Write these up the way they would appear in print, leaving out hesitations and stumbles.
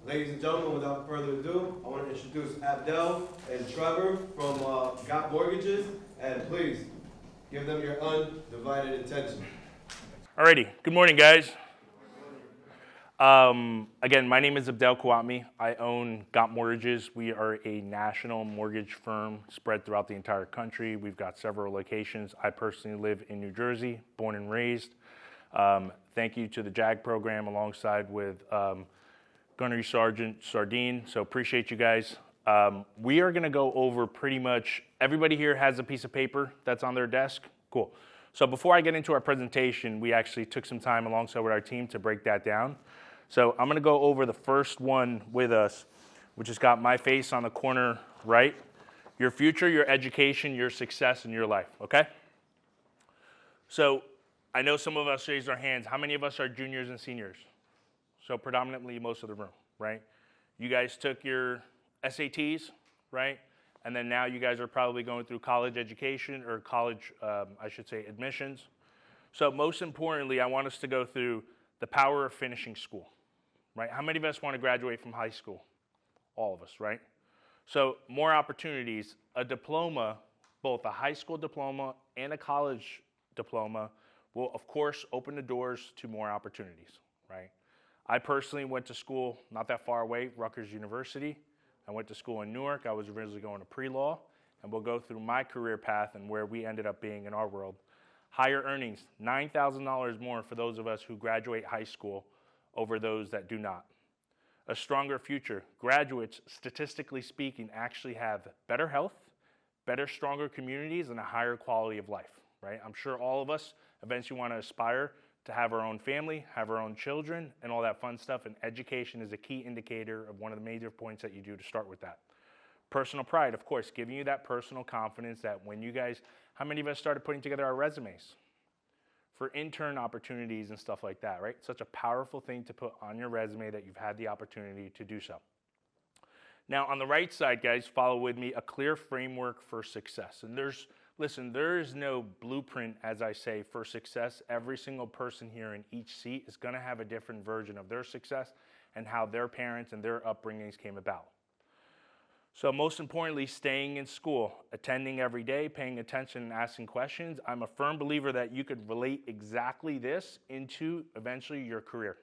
Ladies and gentlemen, without further ado, I want to introduce Abdel and Trevor from Got Mortgages, and please give them your undivided attention. Alrighty, good morning, guys. Again, my name is Abdel Khawatmi. I own Got Mortgages. We are a national mortgage firm spread throughout the entire country. We've got several locations. I personally live in New Jersey, born and raised. Thank you to the JAG program alongside with Gunnery Sergeant Sardine. So appreciate you guys. We are going to go over pretty much, everybody here has a piece of paper that's on their desk. Cool. So before I get into our presentation, we actually took some time alongside with our team to break that down. So I'm going to go over the first one with us, which has got my face on the corner right. Your future, your education, your success, and your life, okay? So I know some of us raised our hands. How many of us are juniors and seniors? So predominantly most of the room, right? You guys took your SATs, right? And then now you guys are probably going through college education or college, admissions. So most importantly, I want us to go through the power of finishing school, right? How many of us want to graduate from high school? All of us, right? So more opportunities. A diploma, both a high school diploma and a college diploma, will of course open the doors to more opportunities, right? I personally went to school not that far away, Rutgers University. I went to school in Newark. I was originally going to pre-law, and we'll go through my career path and where we ended up being in our world. Higher earnings, $9,000 more for those of us who graduate high school over those that do not. A stronger future. Graduates, statistically speaking, actually have better health, better, stronger communities, and a higher quality of life, right? I'm sure all of us eventually want to aspire to have our own family, have our own children, and all that fun stuff, and education is a key indicator of one of the major points that you do to start with that. Personal pride, of course, giving you that personal confidence that when you guys, how many of us started putting together our resumes for intern opportunities and stuff like that, right? Such a powerful thing to put on your resume that you've had the opportunity to do so. Now, on the right side, guys, follow with me, a clear framework for success. And there is no blueprint, as I say, for success. Every single person here in each seat is going to have a different version of their success and how their parents and their upbringings came about. So most importantly, staying in school, attending every day, paying attention and asking questions. I'm a firm believer that you could relate exactly this into eventually your career.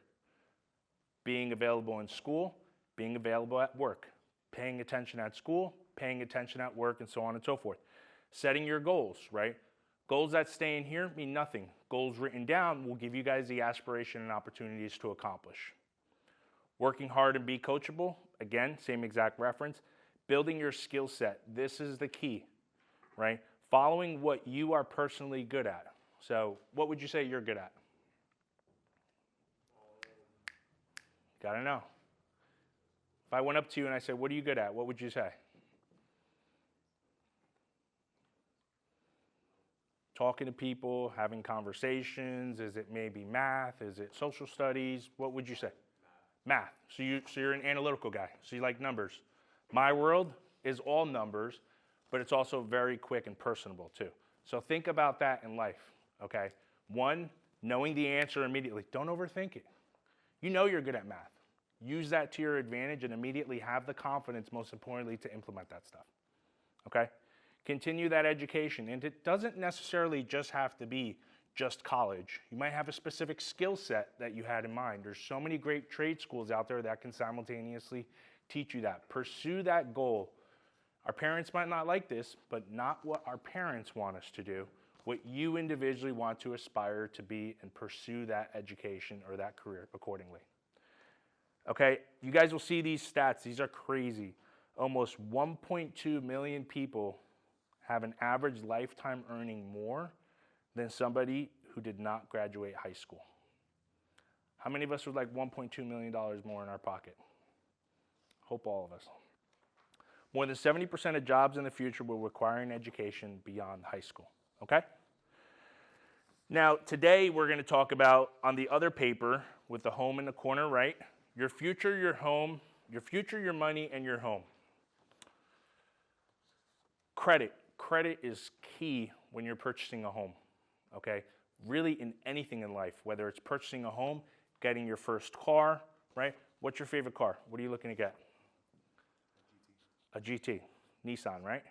Being available in school, being available at work, paying attention at school, paying attention at work, and so on and so forth. Setting your goals, right? Goals that stay in here mean nothing. Goals written down will give you guys the aspiration and opportunities to accomplish. Working hard and be coachable, again, same exact reference. Building your skill set, this is the key, right? Following what you are personally good at. So what would you say you're good at? Gotta know. If I went up to you and I said, what are you good at? What would you say? Talking to people, having conversations. Is it maybe math? Is it social studies? What would you say? Math. So you're an analytical guy. So you like numbers. My world is all numbers, but it's also very quick and personable too. So think about that in life, okay? One, knowing the answer immediately. Don't overthink it. You know you're good at math. Use that to your advantage and immediately have the confidence, most importantly, to implement that stuff, okay? Continue that education, and it doesn't necessarily just have to be just college. You might have a specific skill set that you had in mind. There's so many great trade schools out there that can simultaneously teach you that. Pursue that goal. Our parents might not like this, but not what our parents want us to do, what you individually want to aspire to be, and pursue that education or that career accordingly. Okay, you guys will see these stats. These are crazy. Almost 1.2 million people have an average lifetime earning more than somebody who did not graduate high school. How many of us would like $1.2 million more in our pocket? Hope all of us. More than 70% of jobs in the future will require an education beyond high school, okay? Now, today we're going to talk about, on the other paper with the home in the corner right, your future, your home, your future, your money, and your home. Credit. Credit is key when you're purchasing a home, okay? Really in anything in life, whether it's purchasing a home, getting your first car, right? What's your favorite car? What are you looking to get? A GT. Nissan, right?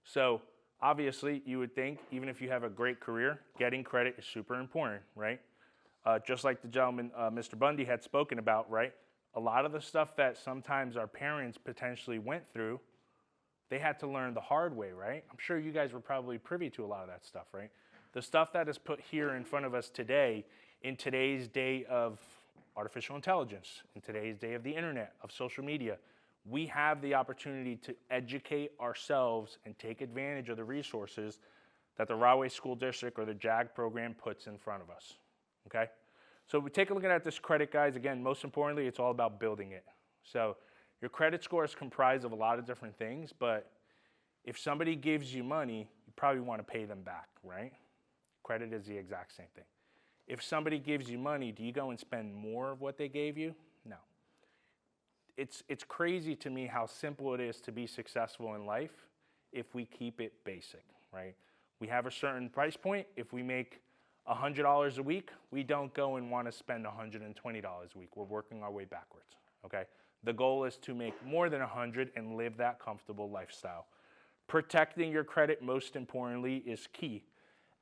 So obviously, you would think, even if you have a great career, getting credit is super important, right? Just like the gentleman, Mr. Bundy, had spoken about, right? A lot of the stuff that sometimes our parents potentially went through, they had to learn the hard way, right? I'm sure you guys were probably privy to a lot of that stuff, right? The stuff that is put here in front of us today, in today's day of artificial intelligence, in today's day of the internet, of social media, we have the opportunity to educate ourselves and take advantage of the resources that the Rahway School District or the JAG program puts in front of us, okay? So we take a look at this credit, guys. Again, most importantly, it's all about building it. So your credit score is comprised of a lot of different things, but if somebody gives you money, you probably want to pay them back, right? Credit is the exact same thing. If somebody gives you money, do you go and spend more of what they gave you? No. It's crazy to me how simple it is to be successful in life if we keep it basic, right? We have a certain price point. If we make $100 a week, we don't go and want to spend $120 a week. We're working our way backwards, okay? The goal is to make more than 100 and live that comfortable lifestyle. Protecting your credit, most importantly, is key.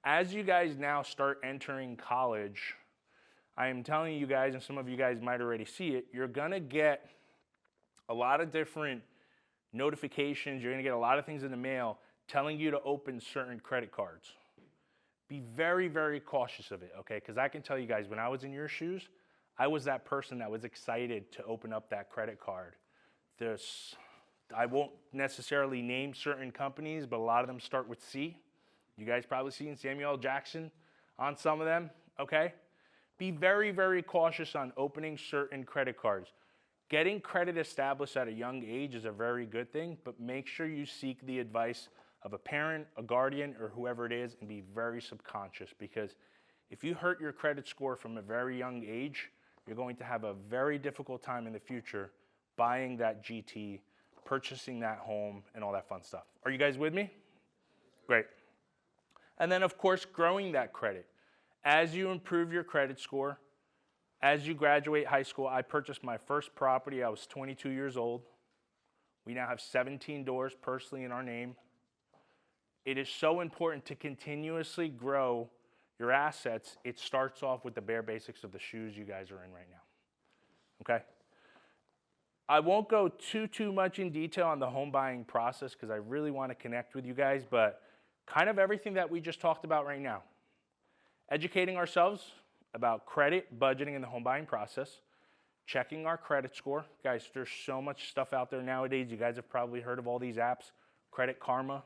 As you guys now start entering college, I am telling you guys, and some of you guys might already see it, you're going to get a lot of different notifications. You're going to get a lot of things in the mail telling you to open certain credit cards. Be very, very cautious of it, okay? Because I can tell you guys, when I was in your shoes, I was that person that was excited to open up that credit card. I won't necessarily name certain companies, but a lot of them start with C. You guys probably seen Samuel L. Jackson on some of them, okay? Be very, very cautious on opening certain credit cards. Getting credit established at a young age is a very good thing, but make sure you seek the advice of a parent, a guardian, or whoever it is, and be very subconscious, because if you hurt your credit score from a very young age, you're going to have a very difficult time in the future buying that GT, purchasing that home, and all that fun stuff. Are you guys with me? Great. And then, of course, growing that credit. As you improve your credit score, as you graduate high school, I purchased my first property. I was 22 years old. We now have 17 doors personally in our name. It is so important to continuously grow your assets. It starts off with the bare basics of the shoes you guys are in right now, okay? I won't go too much in detail on the home buying process because I really want to connect with you guys, but kind of everything that we just talked about right now. Educating ourselves about credit, budgeting, and the home buying process. Checking our credit score. Guys, there's so much stuff out there nowadays. You guys have probably heard of all these apps. Credit Karma,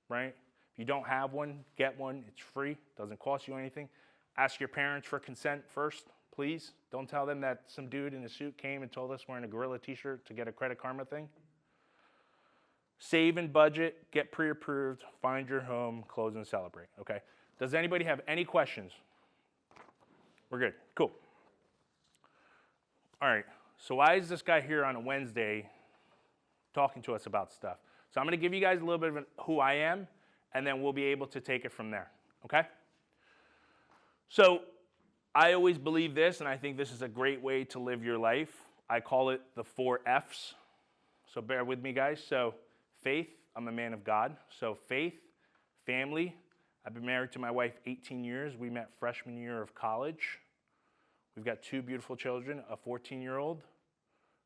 right? If you don't have one, get one. It's free. Doesn't cost you anything. Ask your parents for consent first, please. Don't tell them that some dude in a suit came and told us wearing a gorilla t-shirt to get a Credit Karma thing. Save and budget, get pre-approved, find your home, close and celebrate, okay? Does anybody have any questions? We're good, cool. All right, so why is this guy here on a Wednesday talking to us about stuff? So I'm gonna give you guys a little bit of who I am, and then we'll be able to take it from there, okay? So I always believe this, and I think this is a great way to live your life. I call it the 4 F's. So bear with me, guys. So faith, I'm a man of God. So faith, family. I've been married to my wife 18 years. We met freshman year of college. We've got 2 beautiful children, a 14-year-old,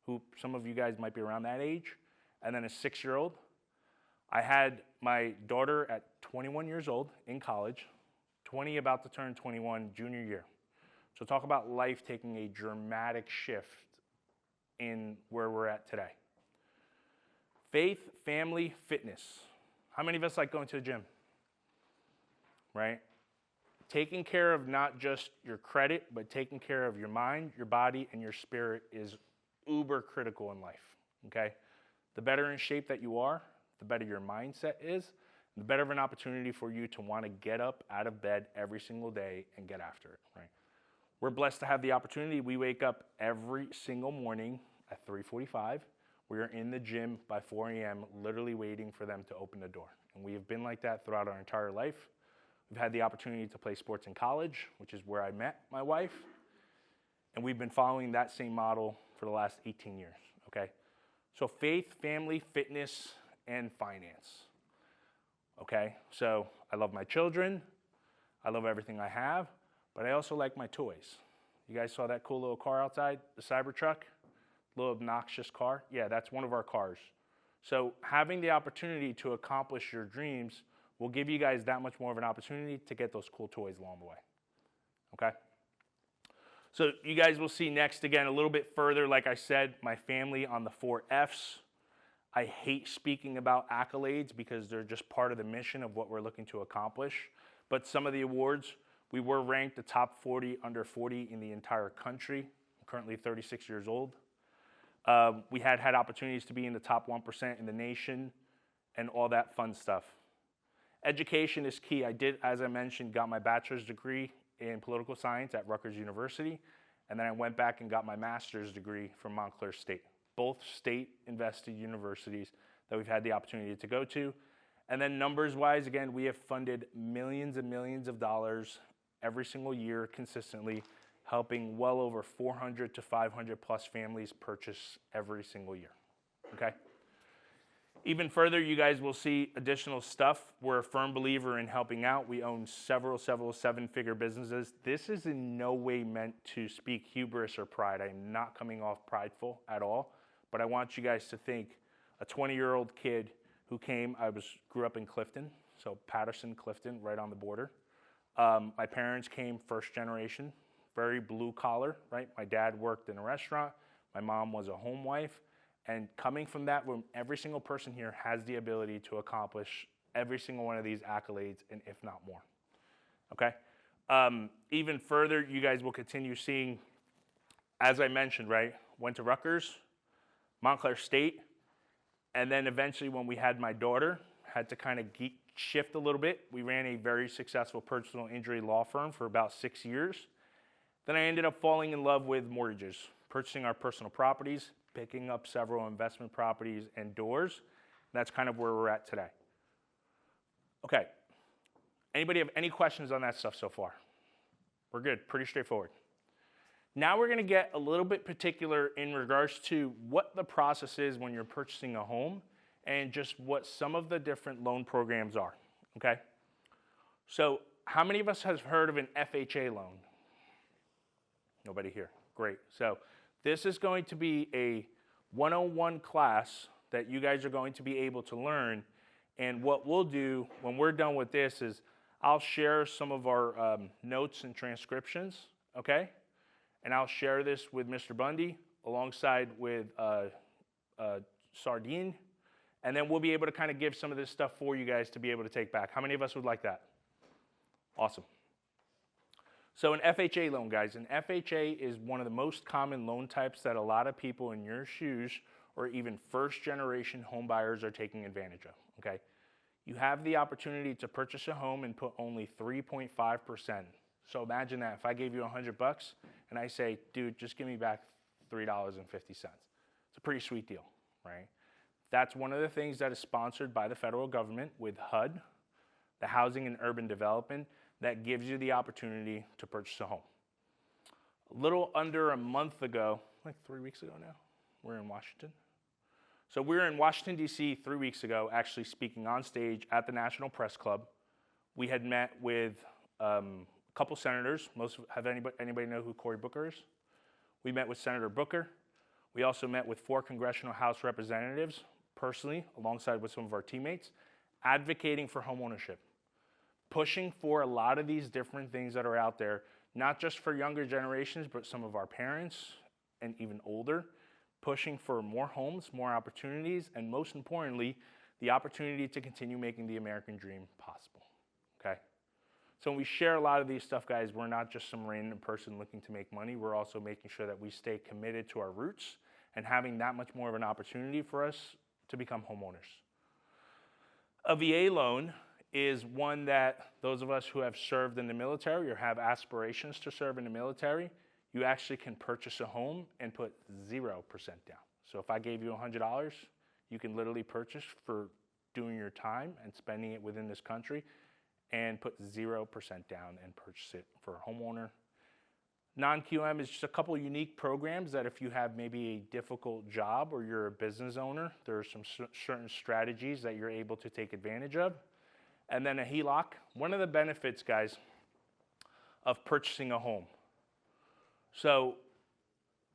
who some of you guys might be around that age, and then a 6-year-old. I had my daughter at 21 years old in college, 20 about to turn 21 junior year. So talk about life taking a dramatic shift in where we're at today. Faith, family, fitness. How many of us like going to the gym? Right? Taking care of not just your credit, but taking care of your mind, your body, and your spirit is uber critical in life, okay? The better in shape that you are, the better your mindset is, the better of an opportunity for you to want to get up out of bed every single day and get after it, right? We're blessed to have the opportunity. We wake up every single morning at 3:45. We are in the gym by 4 a.m., literally waiting for them to open the door. And we have been like that throughout our entire life. We've had the opportunity to play sports in college, which is where I met my wife. And we've been following that same model for the last 18 years, okay? So faith, family, fitness, and finance, okay? So I love my children, I love everything I have, but I also like my toys. You guys saw that cool little car outside, the Cybertruck? Little obnoxious car? Yeah, that's one of our cars. So having the opportunity to accomplish your dreams will give you guys that much more of an opportunity to get those cool toys along the way, okay? So you guys will see next, again, a little bit further, like I said, my family on the 4 Fs. I hate speaking about accolades because they're just part of the mission of what we're looking to accomplish. But some of the awards, we were ranked the top 40 under 40 in the entire country. I'm currently 36 years old. We had opportunities to be in the top 1% in the nation and all that fun stuff. Education is key. I did, as I mentioned, got my bachelor's degree in political science at Rutgers University, and then I went back and got my master's degree from Montclair State, both state-invested universities that we've had the opportunity to go to. And then numbers-wise, again, we have funded millions and millions of dollars every single year consistently, helping well over 400 to 500 plus families purchase every single year, okay? Even further, you guys will see additional stuff. We're a firm believer in helping out. We own several seven-figure businesses. This is in no way meant to speak hubris or pride. I am not coming off prideful at all, but I want you guys to think a 20-year-old kid who came, grew up in Clifton, so Patterson, Clifton, right on the border. My parents came first generation, very blue collar, right? My dad worked in a restaurant. My mom was a home wife. And coming from that room, every single person here has the ability to accomplish every single one of these accolades, and if not more, okay? Even further, you guys will continue seeing, as I mentioned, right? Went to Rutgers, Montclair State, and then eventually when we had my daughter, had to kind of shift a little bit. We ran a very successful personal injury law firm for about 6 years. Then I ended up falling in love with mortgages, purchasing our personal properties, picking up several investment properties and doors. That's kind of where we're at today. Okay, anybody have any questions on that stuff so far? We're good, pretty straightforward. Now we're gonna get a little bit particular in regards to what the process is when you're purchasing a home and just what some of the different loan programs are, okay? So how many of us have heard of an FHA loan? Nobody here, great. So this is going to be a 101 class that you guys are going to be able to learn. And what we'll do when we're done with this is I'll share some of our notes and transcriptions, okay? And I'll share this with Mr. Bundy alongside with Sardine. And then we'll be able to kind of give some of this stuff for you guys to be able to take back. How many of us would like that? Awesome. So an FHA loan, guys, an FHA is one of the most common loan types that a lot of people in your shoes or even first-generation home buyers are taking advantage of, okay? You have the opportunity to purchase a home and put only 3.5%. So imagine that if I gave you $100 and I say, dude, just give me back $3.50. It's a pretty sweet deal, right? That's one of the things that is sponsored by the federal government with HUD, the Housing and Urban Development, that gives you the opportunity to purchase a home. A little under a month ago, like 3 weeks ago now, we're in Washington. So we were in Washington, D.C. 3 weeks ago, actually speaking on stage at the National Press Club. We had met with a couple senators. Have anybody know who Cory Booker is? We met with Senator Booker. We also met with 4 congressional House representatives, personally, alongside with some of our teammates, advocating for homeownership, pushing for a lot of these different things that are out there, not just for younger generations, but some of our parents and even older, pushing for more homes, more opportunities, and most importantly, the opportunity to continue making the American dream possible, okay? So when we share a lot of these stuff, guys, we're not just some random person looking to make money. We're also making sure that we stay committed to our roots and having that much more of an opportunity for us to become homeowners. A VA loan is one that those of us who have served in the military or have aspirations to serve in the military, you actually can purchase a home and put 0% down. So if I gave you $100, you can literally purchase for doing your time and spending it within this country and put 0% down and purchase it for a homeowner. Non-QM is just a couple unique programs that if you have maybe a difficult job or you're a business owner, there are some certain strategies that you're able to take advantage of. And then a HELOC. One of the benefits, guys, of purchasing a home. So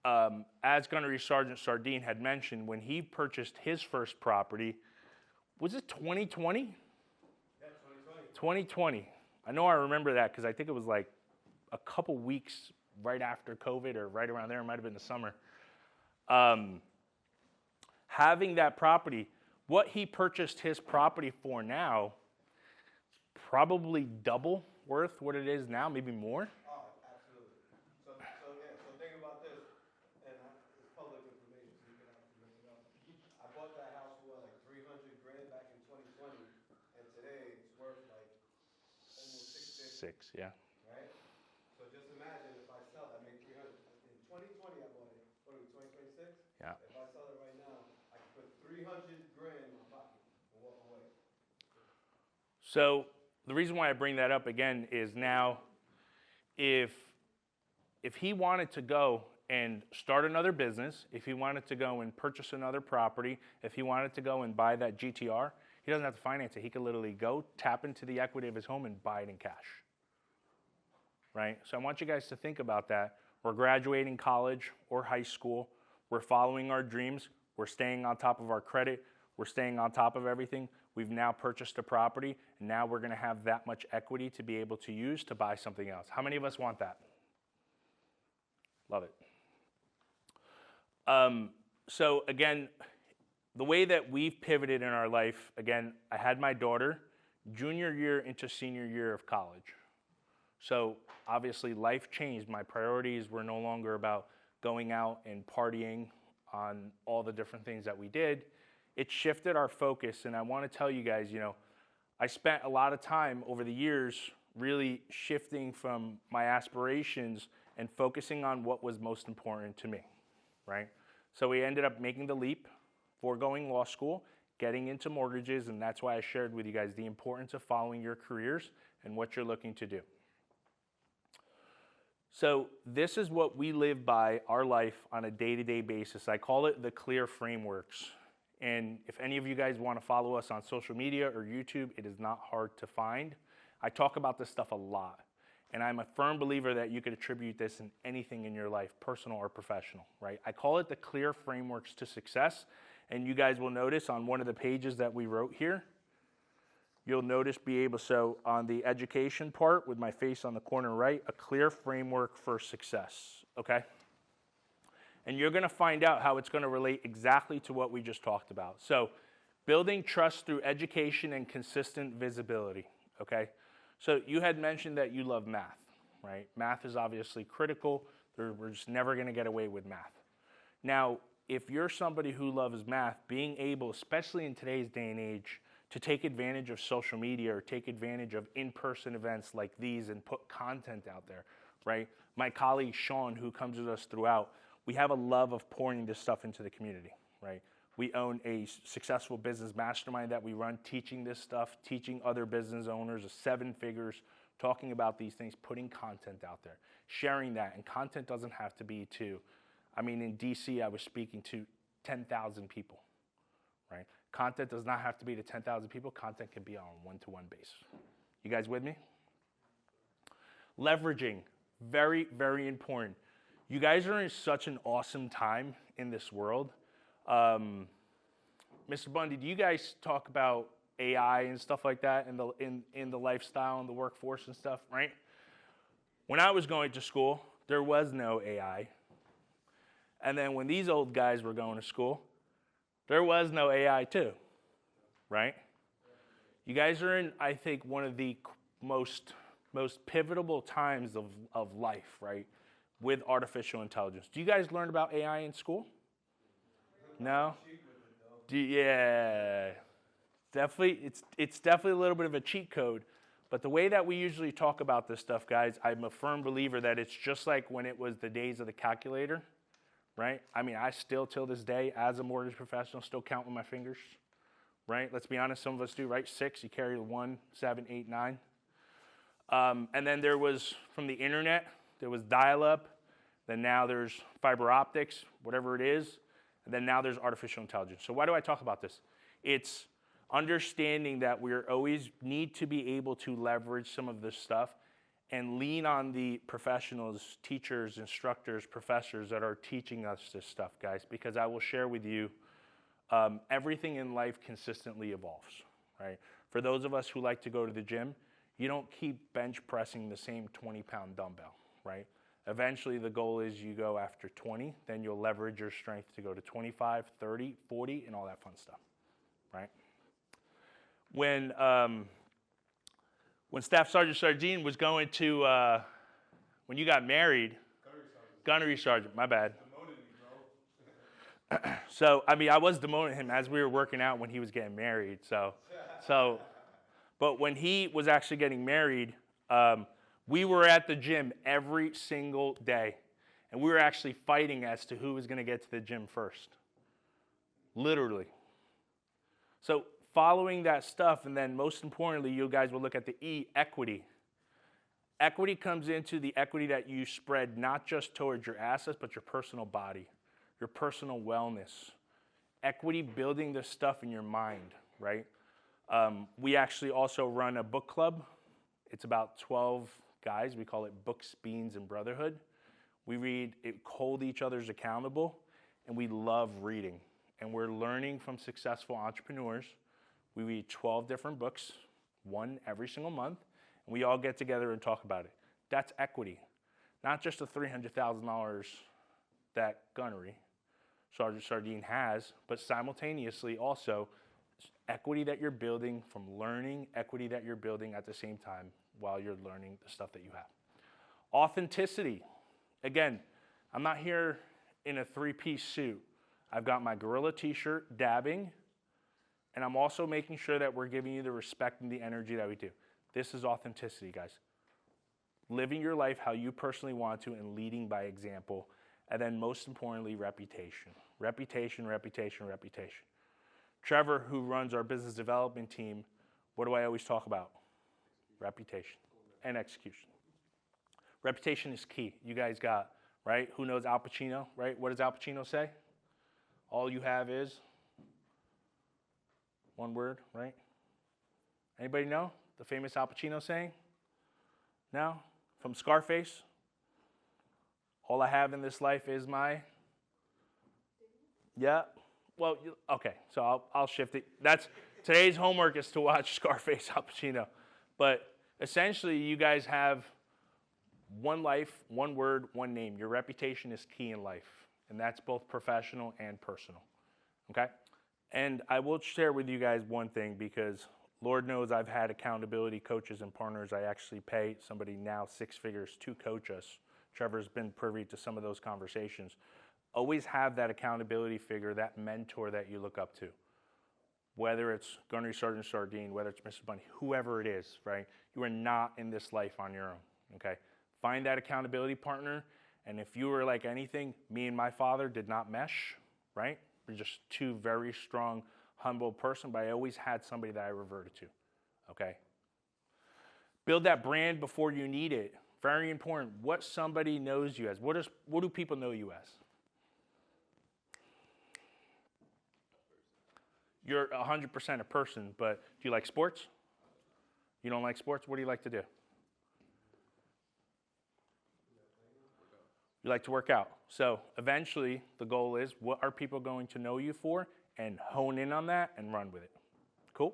as Gunnery Sergeant Sardine had mentioned, when he purchased his first property, was it 2020? Yeah, 2020. 2020. I know I remember that because I think it was like a couple weeks right after COVID or right around there. It might have been the summer. Having that property, what he purchased his property for now, probably double worth what it is now, maybe more. Oh, absolutely. So think about this, and it's public information, so you can actually look it up. I bought that house for like 300 grand back in 2020, and today it's worth like almost 650. Six, yeah. Right? So just imagine if I sell it, I make 300. In 2020, I bought it. What are we, 2026? Yeah. If I sell it right now, I can put 300 grand in my pocket and walk away. So the reason why I bring that up again is now, if he wanted to go and start another business, if he wanted to go and purchase another property, if he wanted to go and buy that GTR, he doesn't have to finance it. He could literally go tap into the equity of his home and buy it in cash. Right? So I want you guys to think about that. We're graduating college or high school. We're following our dreams. We're staying on top of our credit. We're staying on top of everything. We've now purchased a property, and now we're going to have that much equity to be able to use to buy something else. How many of us want that? Love it. So again, the way that we've pivoted in our life, again, I had my daughter junior year into senior year of college. So obviously life changed. My priorities were no longer about going out and partying on all the different things that we did. It shifted our focus, and I want to tell you guys, I spent a lot of time over the years really shifting from my aspirations and focusing on what was most important to me, right? So we ended up making the leap, foregoing law school, getting into mortgages, and that's why I shared with you guys the importance of following your careers and what you're looking to do. So this is what we live by our life on a day-to-day basis. I call it the clear frameworks. And if any of you guys want to follow us on social media or YouTube, it is not hard to find. I talk about this stuff a lot. And I'm a firm believer that you could attribute this in anything in your life, personal or professional, right? I call it the clear frameworks to success. And you guys will notice on one of the pages that we wrote here, you'll notice so on the education part with my face on the corner right, a clear framework for success, okay? And you're going to find out how it's going to relate exactly to what we just talked about. So building trust through education and consistent visibility, okay? So you had mentioned that you love math, right? Math is obviously critical. We're just never going to get away with math. Now, if you're somebody who loves math, being able, especially in today's day and age, to take advantage of social media or take advantage of in-person events like these and put content out there, right? My colleague Sean, who comes with us throughout, we have a love of pouring this stuff into the community, right? We own a successful business mastermind that we run, teaching this stuff, teaching other business owners of 7 figures, talking about these things, putting content out there, sharing that. And content doesn't have to be in DC, I was speaking to 10,000 people, right? Content does not have to be to 10,000 people. Content can be on a one-to-one basis. You guys with me? Leveraging, very, very important. You guys are in such an awesome time in this world. Mr. Bundy, do you guys talk about AI and stuff like that in the lifestyle and the workforce and stuff, right? When I was going to school, there was no AI. And then when these old guys were going to school, there was no AI too, right? You guys are in, I think, one of the most pivotal times of life, right? With artificial intelligence. Do you guys learn about AI in school? No? Yeah. Definitely, it's definitely a little bit of a cheat code. But the way that we usually talk about this stuff, guys, I'm a firm believer that it's just like when it was the days of the calculator, right? I still, till this day, as a mortgage professional, still count with my fingers, right? Let's be honest, some of us do, right? 6, you carry 1, 7, 8, 9. And then there was, from the internet, there was dial-up, Then now there's fiber optics, whatever it is. And then now there's artificial intelligence. So why do I talk about this? It's understanding that we always need to be able to leverage some of this stuff and lean on the professionals, teachers, instructors, professors that are teaching us this stuff, guys, because I will share with you, everything in life consistently evolves, right? For those of us who like to go to the gym, you don't keep bench pressing the same 20-pound dumbbell, right? Eventually, the goal is you go after 20, then you'll leverage your strength to go to 25, 30, 40, and all that fun stuff, right? When Staff Sergeant Sardine was going to, when you got married, Gunnery Sergeant, my bad. So, I mean, I was demoting him as we were working out when he was getting married. But when he was actually getting married, we were at the gym every single day. And we were actually fighting as to who was going to get to the gym first. Literally. So, following that stuff, and then most importantly, you guys will look at the E, equity. Equity comes into the equity that you spread not just towards your assets, but your personal body, your personal wellness. Equity building the stuff in your mind, right? We actually also run a book club. It's about 12 guys. We call it Books, Beans, and Brotherhood. We read, hold each other's accountable, and we love reading. And we're learning from successful entrepreneurs. We read 12 different books, one every single month, and we all get together and talk about it. That's equity. Not just the $300,000 that Gunnery, Sergeant Sardine has, but simultaneously also equity that you're building from learning, equity that you're building at the same time while you're learning the stuff that you have. Authenticity. Again, I'm not here in a three-piece suit. I've got my gorilla t-shirt, dabbing, and I'm also making sure that we're giving you the respect and the energy that we do. This is authenticity, guys. Living your life how you personally want to and leading by example. And then most importantly, reputation. Reputation, reputation, reputation. Trevor, who runs our business development team, what do I always talk about? Reputation and execution. Reputation is key. You guys got, right? Who knows Al Pacino, right? What does Al Pacino say? All you have is one word, right? Anybody know the famous Al Pacino saying? No? From Scarface? All I have in this life is my... Yeah? Well, okay, so I'll shift it. Today's homework is to watch Scarface, Al Pacino. But essentially, you guys have one life, one word, one name. Your reputation is key in life, and that's both professional and personal, okay? And I will share with you guys one thing, because Lord knows I've had accountability coaches and partners. I actually pay somebody now 6 figures to coach us. Trevor's been privy to some of those conversations. Always have that accountability figure, that mentor that you look up to. Whether it's Gunnery Sergeant Sardine, whether it's Mr. Bunny, whoever it is, right? You are not in this life on your own, okay? Find that accountability partner, and if you were like anything, me and my father did not mesh, right? We're just two very strong, humble person, but I always had somebody that I reverted to, okay? Build that brand before you need it. Very important. What somebody knows you as. What do people know you as? You're 100% a person, but do you like sports? You don't like sports? What do you like to do? You like to work out. So eventually, the goal is, what are people going to know you for? And hone in on that and run with it. Cool?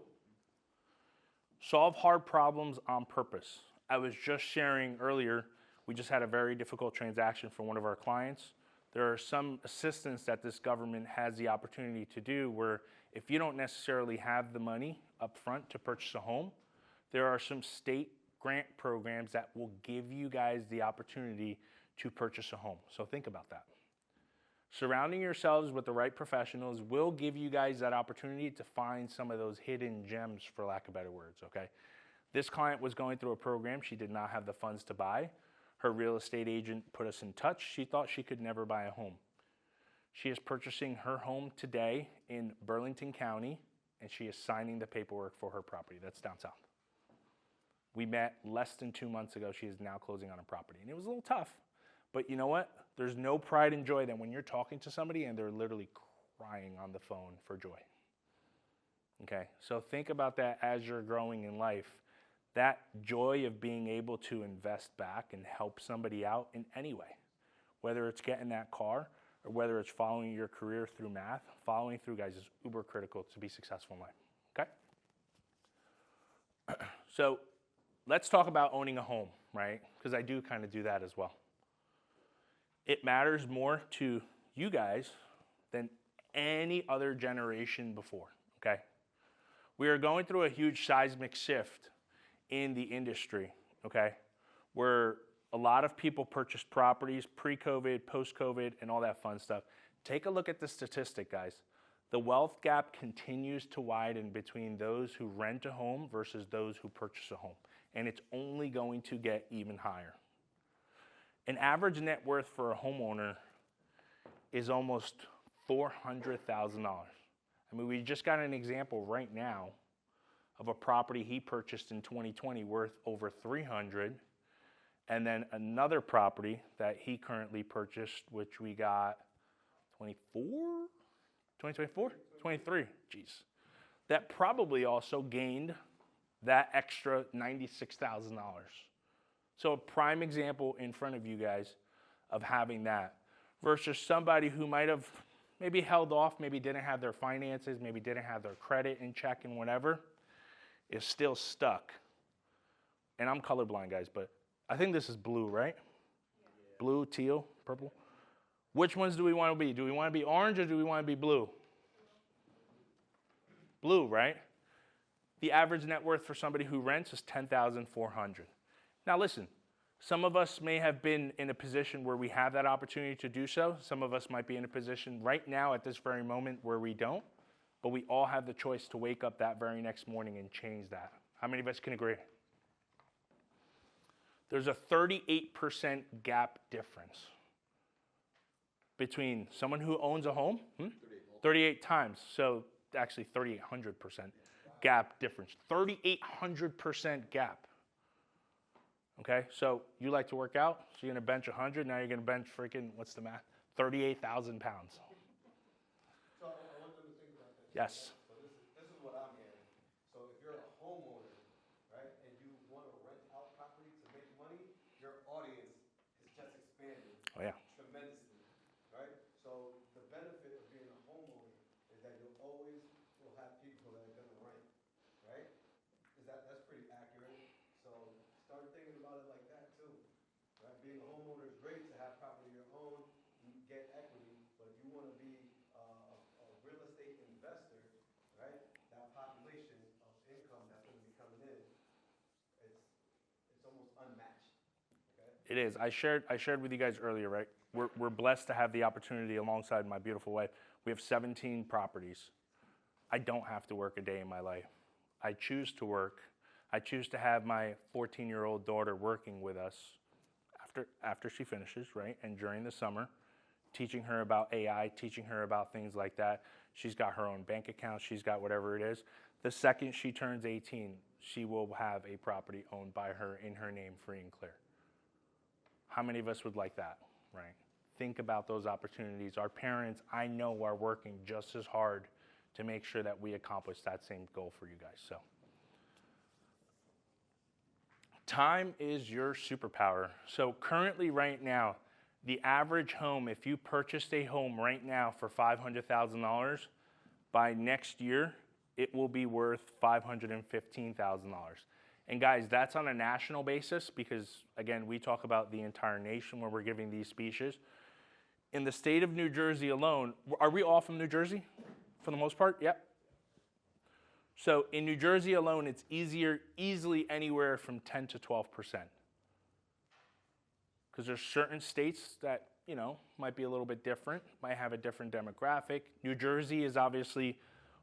Solve hard problems on purpose. I was just sharing earlier, we just had a very difficult transaction for one of our clients. There are some assistance that this government has the opportunity to do where if you don't necessarily have the money up front to purchase a home, there are some state grant programs that will give you guys the opportunity to purchase a home. So think about that. Surrounding yourselves with the right professionals will give you guys that opportunity to find some of those hidden gems, for lack of better words, okay? This client was going through a program. She did not have the funds to buy. Her real estate agent put us in touch. She thought she could never buy a home. She is purchasing her home today in Burlington County, and she is signing the paperwork for her property. That's down south. We met less than 2 months ago. She is now closing on a property. And it was a little tough, But you know what? There's no pride and joy than when you're talking to somebody and they're literally crying on the phone for joy. Okay, so think about that as you're growing in life. That joy of being able to invest back and help somebody out in any way, whether it's getting that car or whether it's following your career through math, following through, guys, is uber critical to be successful in life, okay? So let's talk about owning a home, right? Because I do kind of do that as well. It matters more to you guys than any other generation before, okay? We are going through a huge seismic shift in the industry, okay? Where a lot of people purchased properties pre-COVID, post-COVID, and all that fun stuff. Take a look at the statistic, guys. The wealth gap continues to widen between those who rent a home versus those who purchase a home. And it's only going to get even higher. An average net worth for a homeowner is almost $400,000. I mean, we just got an example right now of a property he purchased in 2020 worth over $300,000, and then another property that he currently purchased, which we got 2024, 23, geez. That probably also gained that extra $96,000. So a prime example in front of you guys of having that versus somebody who might have maybe held off, maybe didn't have their finances, maybe didn't have their credit in check and whatever, is still stuck. And I'm colorblind, guys, but I think this is blue, right? Yeah. Blue, teal, purple. Which ones do we want to be? Do we want to be orange or do we want to be blue? Blue, right? The average net worth for somebody who rents is $10,400. Now listen, some of us may have been in a position where we have that opportunity to do so. Some of us might be in a position right now at this very moment where we don't, but we all have the choice to wake up that very next morning and change that. How many of us can agree? There's a 38% gap difference between someone who owns a home, 38 times, so actually 3,800% gap difference, 3,800% gap. Okay, so you like to work out, so you're gonna bench 100, now you're gonna bench freaking, what's the math? 38,000 pounds. So I want them to think about this. Yes. So this is what I'm hearing. So if you're a homeowner, right, and you want to rent out property to make money, your audience is just expanding tremendously, right? So the benefit of being a homeowner is that you always will have people that are going to rent, right? That's pretty accurate. So start thinking about it like that too, right? Being a homeowner is great to have property of your own, you get equity, but if you want to be a real estate investor, right? That population of income that's going to be coming in, it's almost unmatched. Okay? It is. I shared with you guys earlier, right? We're blessed to have the opportunity alongside my beautiful wife. We have 17 properties. I don't have to work a day in my life. I choose to work. I choose to have my 14-year-old daughter working with us after she finishes, right? And during the summer, teaching her about AI, teaching her about things like that. She's got her own bank account. She's got whatever it is. The second she turns 18, she will have a property owned by her in her name, free and clear. How many of us would like that, right? Think about those opportunities. Our parents, I know, are working just as hard to make sure that we accomplish that same goal for you guys. So, time is your superpower. So currently right now, the average home, if you purchased a home right now for $500,000, by next year, it will be worth $515,000. And guys, that's on a national basis because, again, we talk about the entire nation when we're giving these speeches. In the state of New Jersey alone, are we all from New Jersey for the most part? Yep. So in New Jersey alone, it's easily anywhere from 10 to 12%. Because there's certain states that, might be a little bit different, might have a different demographic. New Jersey is obviously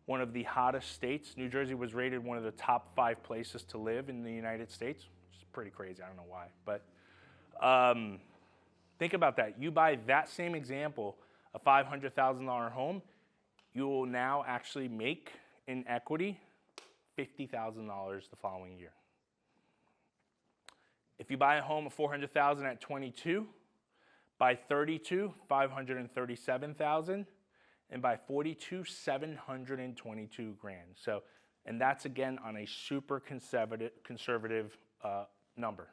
one of the hottest states. New Jersey was rated one of the top 5 places to live in the United States, which is pretty crazy. I don't know why. But think about that. You buy that same example, a $500,000 home, you will now actually make in equity $50,000 the following year. If you buy a home of $400,000 at 22, By 32, 537,000, and by 42, 722 grand. So, and that's again on a super conservative number.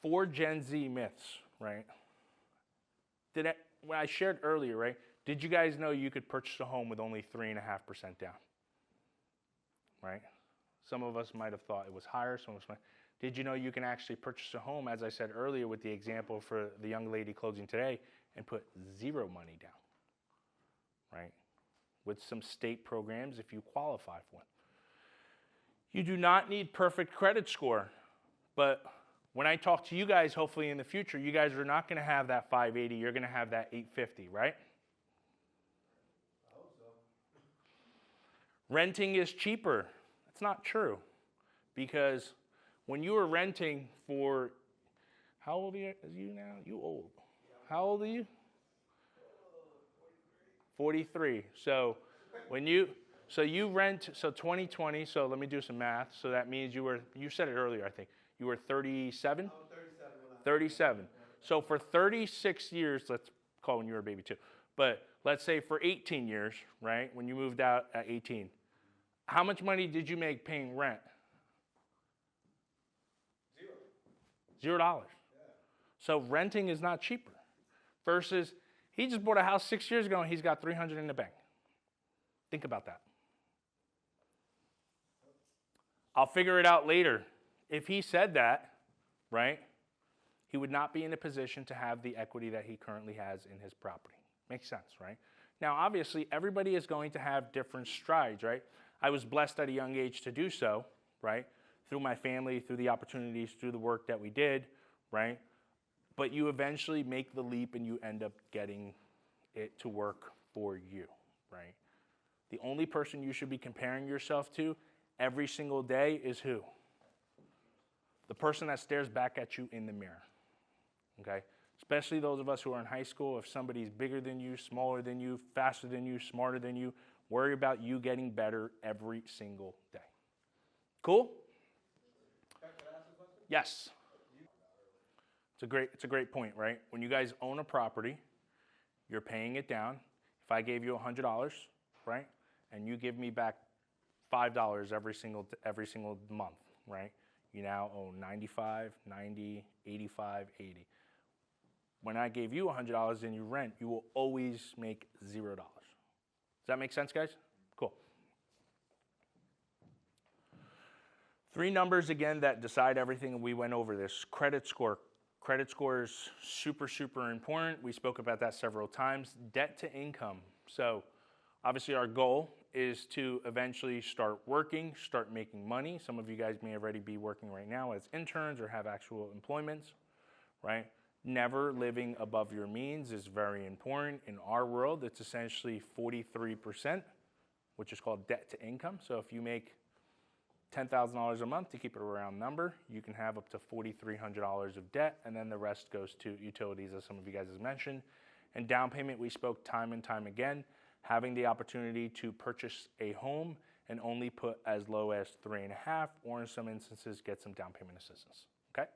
4 Gen Z myths, right? When I shared earlier, right? Did you guys know you could purchase a home with only 3.5% down? Right? Some of us might have thought it was higher. Some of us might. Did you know you can actually purchase a home, as I said earlier with the example for the young lady closing today, and put 0 money down? Right? With some state programs if you qualify for it. You do not need perfect credit score, but when I talk to you guys, hopefully in the future, you guys are not going to have that 580. You're going to have that 850, right? I hope so. Renting is cheaper. That's not true. Because when you were renting for, how old are you now? You old. How old are you? 43. So when you rent, so 2020, so let me do some math. So that means you said it earlier, I think. You were 37? I was 37 when I 37. So for 36 years, let's call when you were a baby too. But let's say for 18 years, right, when you moved out at 18, how much money did you make paying rent? $0. Yeah. So renting is not cheaper. Versus, he just bought a house 6 years ago and he's got $300 in the bank. Think about that. I'll figure it out later. If he said that, right, he would not be in a position to have the equity that he currently has in his property. Makes sense, right? Now, obviously, everybody is going to have different strides, right? I was blessed at a young age to do so, right? Through my family, through the opportunities, through the work that we did, right? But you eventually make the leap and you end up getting it to work for you, right? The only person you should be comparing yourself to every single day is who? The person that stares back at you in the mirror, okay? Especially those of us who are in high school. If somebody's bigger than you, smaller than you, faster than you, smarter than you, worry about you getting better every single day. Cool? Yes. It's a great point, right? When you guys own a property, you're paying it down. If I gave you $100, right, and you give me back $5 every single month, right? You now own 95, 90, 85, 80. When I gave you $100 and you rent, you will always make $0. Does that make sense, guys? Cool. 3 numbers again that decide everything, and we went over this. Credit score. Credit score is super, super important. We spoke about that several times. Debt to income. So obviously our goal is to eventually start working, start making money. Some of you guys may already be working right now as interns or have actual employments, right? Never living above your means is very important. In our world, it's essentially 43%, which is called debt to income. So if you make $10,000 a month, to keep it a round number, you can have up to $4,300 of debt, and then the rest goes to utilities, as some of you guys have mentioned. And down payment, we spoke time and time again, having the opportunity to purchase a home and only put as low as 3.5, or in some instances, get some down payment assistance, okay?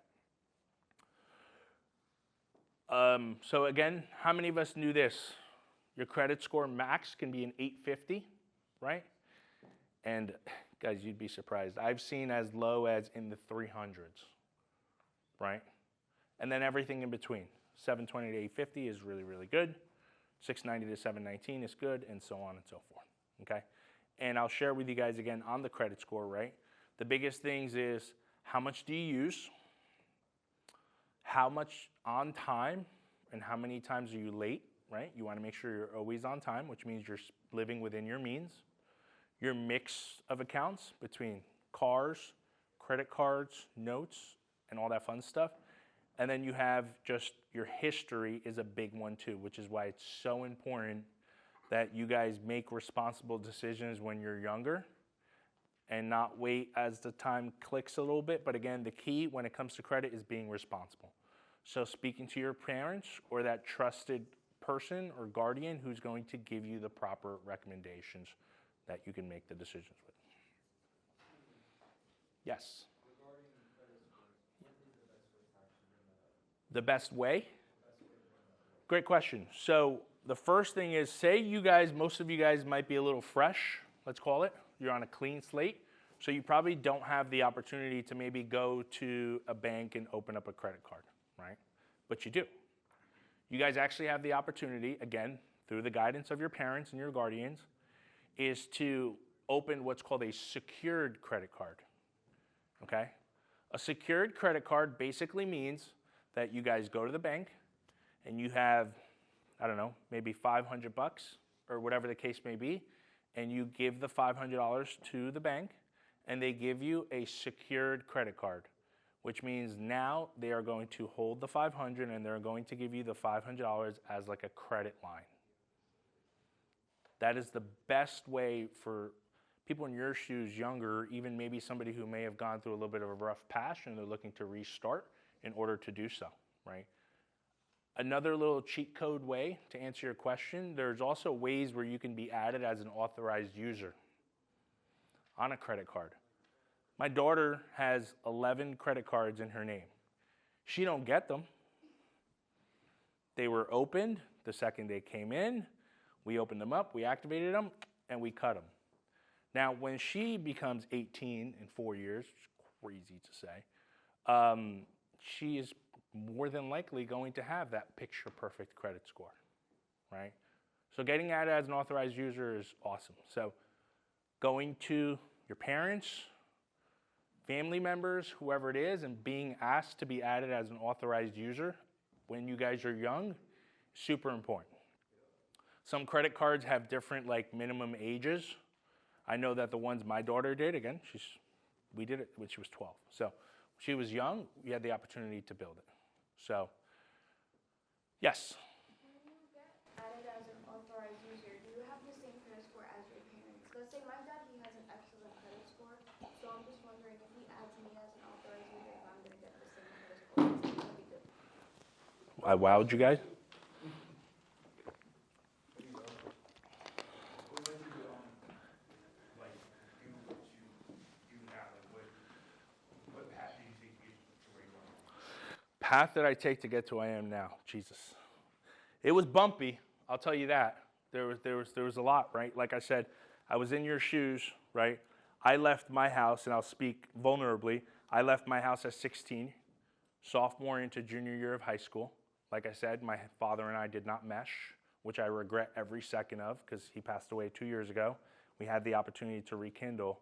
So again, how many of us knew this? Your credit score max can be an 850, right? And guys, you'd be surprised. I've seen as low as in the 300s, right? And then everything in between. 720 to 850 is really, really good. 690 to 719 is good, and so on and so forth, okay? And I'll share with you guys again on the credit score, right? The biggest things is how much do you use, how much on time, and how many times are you late, right? You want to make sure you're always on time, which means you're living within your means. Your mix of accounts between cars, credit cards, notes, and all that fun stuff. And then you have just your history is a big one too, which is why it's so important that you guys make responsible decisions when you're younger and not wait as the time clicks a little bit. But again, the key when it comes to credit is being responsible. So speaking to your parents or that trusted person or guardian who's going to give you the proper recommendations that you can make the decisions with. Yes? Regarding credit scores, when is the best way to actually bring that up? The best way? Great question. So the first thing is, say you guys, most of you guys might be a little fresh, let's call it. You're on a clean slate. So you probably don't have the opportunity to maybe go to a bank and open up a credit card, right? But you do. You guys actually have the opportunity, again, through the guidance of your parents and your guardians, is to open what's called a secured credit card, okay? A secured credit card basically means that you guys go to the bank and you have, I don't know, maybe $500 or whatever the case may be, and you give the $500 to the bank and they give you a secured credit card, which means now they are going to hold the $500 and they're going to give you the $500 as like a credit line. That is the best way for people in your shoes, younger, even maybe somebody who may have gone through a little bit of a rough patch and they're looking to restart in order to do so, right? Another little cheat code way to answer your question, there's also ways where you can be added as an authorized user on a credit card. My daughter has 11 credit cards in her name. She don't get them. They were opened the second they came in. We opened them up, we activated them, and we cut them. Now, when she becomes 18 in 4 years, which is crazy to say, she is more than likely going to have that picture-perfect credit score, right? So getting added as an authorized user is awesome. So going to your parents, family members, whoever it is, and being asked to be added as an authorized user when you guys are young, super important. Some credit cards have different like minimum ages. I know that the ones my daughter did, again, we did it when she was 12. So she was young, we had the opportunity to build it. So, yes? When you get added as an authorized user, do you have the same credit score as your parents? Let's say my dad, he has an excellent credit score, so I'm just wondering if he adds me as an authorized user, if I'm going to get the same credit score. That'd be good. I wowed you guys? Path that I take to get to where I am now, Jesus. It was bumpy, I'll tell you that. There was a lot, right? Like I said, I was in your shoes, right? I left my house, and I'll speak vulnerably. I left my house at 16, sophomore into junior year of high school. Like I said, my father and I did not mesh, which I regret every second of because he passed away 2 years ago. We had the opportunity to rekindle.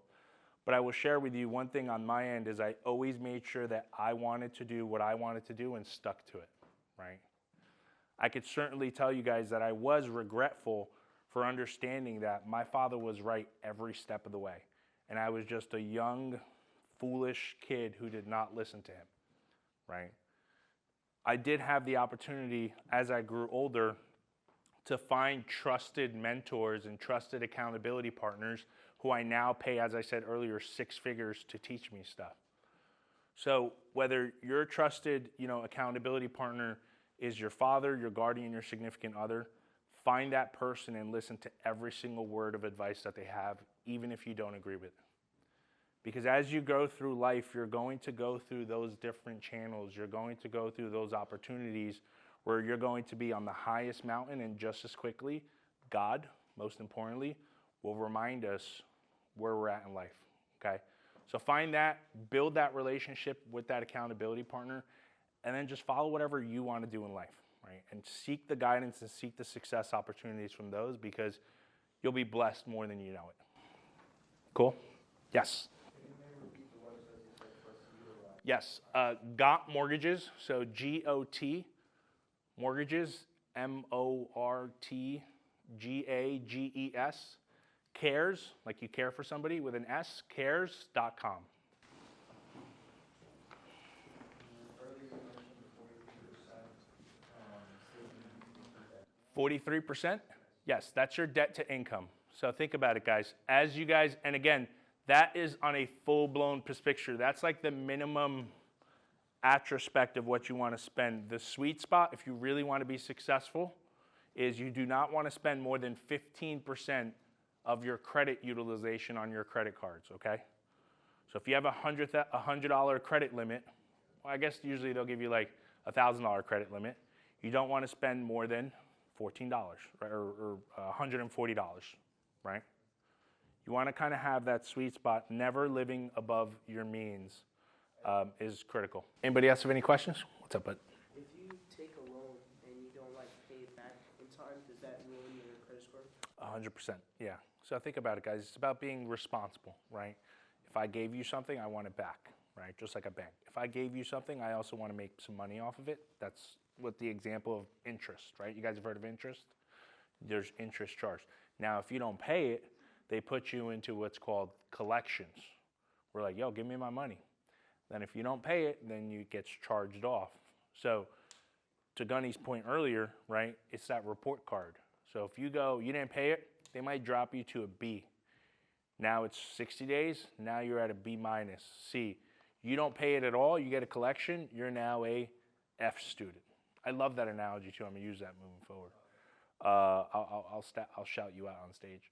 But I will share with you one thing on my end is I always made sure that I wanted to do what I wanted to do and stuck to it, right? I could certainly tell you guys that I was regretful for understanding that my father was right every step of the way. And I was just a young, foolish kid who did not listen to him, right? I did have the opportunity as I grew older to find trusted mentors and trusted accountability partners who I now pay, as I said earlier, 6 figures to teach me stuff. So whether your trusted, accountability partner is your father, your guardian, your significant other, find that person and listen to every single word of advice that they have, even if you don't agree with it. Because as you go through life, you're going to go through those different channels. You're going to go through those opportunities where you're going to be on the highest mountain, and just as quickly, God, most importantly, will remind us where we're at in life, okay? So find that, build that relationship with that accountability partner, and then just follow whatever you want to do in life, right? And seek the guidance and seek the success opportunities from those because you'll be blessed more than you know it. Cool? Yes? Yes, GOT Mortgages, so G-O-T, Mortgages, M-O-R-T-G-A-G-E-S, Cares, like you care for somebody with an S, cares.com. 43%? Yes, that's your debt to income. So think about it, guys. As you guys, and again, that is on a full-blown picture. That's like the minimum atrospect of what you want to spend. The sweet spot, if you really want to be successful, is you do not want to spend more than 15% of your credit utilization on your credit cards, okay? So if you have a $100 credit limit, well, I guess usually they'll give you like $1,000 credit limit. You don't want to spend more than $14, right, or $140, right? You want to kind of have that sweet spot. Never living above your means is critical. Anybody else have any questions? What's up, bud? If you take a loan and you don't pay it back in time, does that ruin your credit score? 100%, yeah. So think about it, guys. It's about being responsible, right? If I gave you something, I want it back, right? Just like a bank. If I gave you something, I also want to make some money off of it. That's what the example of interest, right? You guys have heard of interest? There's interest charged. Now, if you don't pay it, they put you into what's called collections. We're like, yo, give me my money. Then if you don't pay it, then you get charged off. So to Gunny's point earlier, right, it's that report card. So if you go, you didn't pay it, they might drop you to a B. Now it's 60 days, now you're at a B minus, C. You don't pay it at all, you get a collection, you're now a F student. I love that analogy too, I'm gonna use that moving forward. I'll shout you out on stage.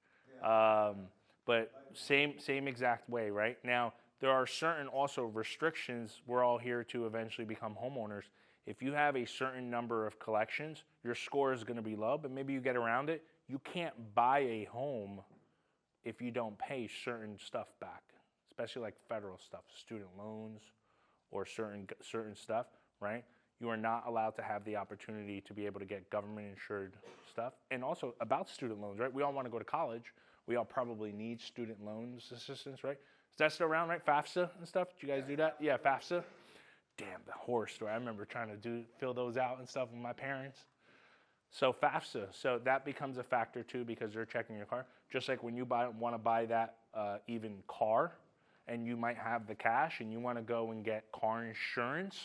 But same exact way, right? Now, there are certain also restrictions. We're all here to eventually become homeowners. If you have a certain number of collections, your score is going to be low, but maybe you get around it. You can't buy a home if you don't pay certain stuff back, especially like federal stuff, student loans or certain stuff, right? You are not allowed to have the opportunity to be able to get government insured stuff. And also about student loans, right? We all want to go to college. We all probably need student loans assistance, right? Is that still around, right? FAFSA and stuff? Did you guys do that? Yeah, FAFSA. Damn, the horror story. I remember trying to fill those out and stuff with my parents. So FAFSA, so that becomes a factor too because they're checking your car. Just like when you want to buy that even car and you might have the cash and you want to go and get car insurance.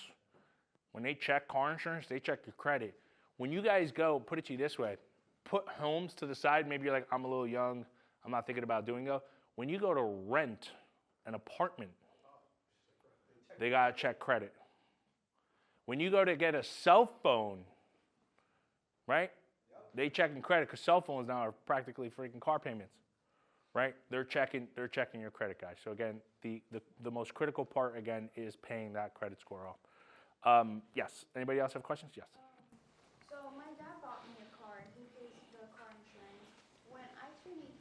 When they check car insurance, they check your credit. When you guys go, put it to you this way, put homes to the side. Maybe you're like, I'm a little young. I'm not thinking about doing it. When you go to rent an apartment, they got to check credit. When you go to get a cell phone, right? They checking credit because cell phones now are practically freaking car payments, right? They're checking your credit, guys. So again, the most critical part again is paying that credit score off. Yes. Anybody else have questions? Yes. So my dad bought me a car and he pays the car insurance. When I turn 18,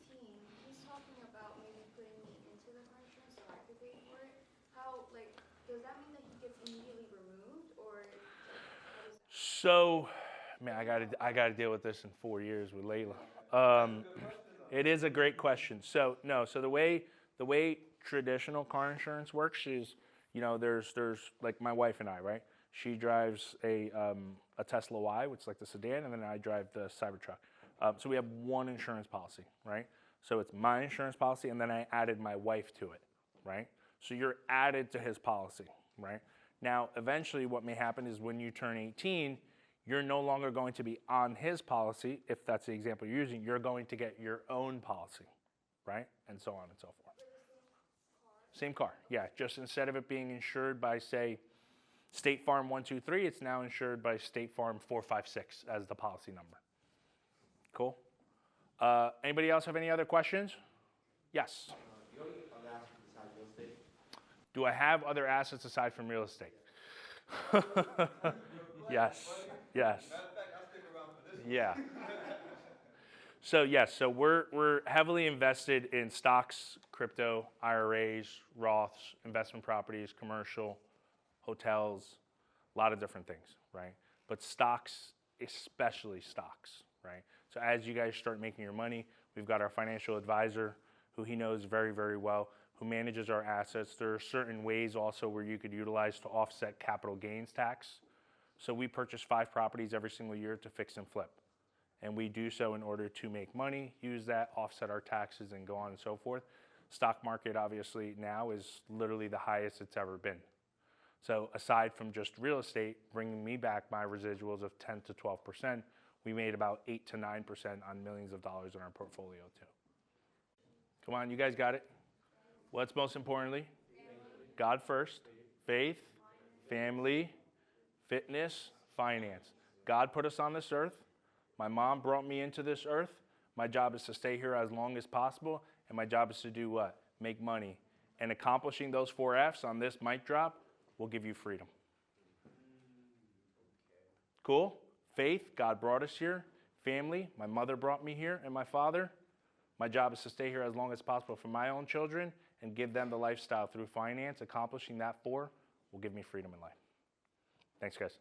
he's talking about maybe putting me into the car insurance so I could pay for it. How, does that mean that he gets immediately removed or how does that? So, man, I gotta deal with this in 4 years with Layla. It is a great question. So the way traditional car insurance works is, there's like my wife and I, right? She drives a Tesla Y, which is like the sedan, and then I drive the Cybertruck. So we have one insurance policy, right? So it's my insurance policy, and then I added my wife to it, right? So you're added to his policy, right? Now, eventually what may happen is when you turn 18, you're no longer going to be on his policy. If that's the example you're using, you're going to get your own policy, right? And so on and so forth. Same car, yeah. Just instead of it being insured by, say, State Farm 123, it's now insured by State Farm 456 as the policy number. Cool. Anybody else have any other questions? Yes. Do I have other assets aside from real estate? Yes. Yeah. So yes, so we're heavily invested in stocks, crypto, IRAs, Roths, investment properties, commercial, hotels, a lot of different things, right? But stocks, especially stocks, right? So as you guys start making your money, we've got our financial advisor who he knows very, very well, who manages our assets. There are certain ways also where you could utilize to offset capital gains tax. So we purchase 5 properties every single year to fix and flip. And we do so in order to make money, use that, offset our taxes, and go on and so forth. Stock market, obviously, now is literally the highest it's ever been. So aside from just real estate, bringing me back my residuals of 10 to 12%, we made about 8 to 9% on millions of dollars in our portfolio too. Come on, you guys got it? What's most importantly? God first, faith, family, fitness, finance. God put us on this earth. My mom brought me into this earth. My job is to stay here as long as possible, and my job is to do what? Make money. And accomplishing those 4 F's on this mic drop will give you freedom. Cool. Faith, God brought us here. Family, my mother brought me here and my father. My job is to stay here as long as possible for my own children and give them the lifestyle through finance. Accomplishing that will give me freedom in life. Thanks, guys.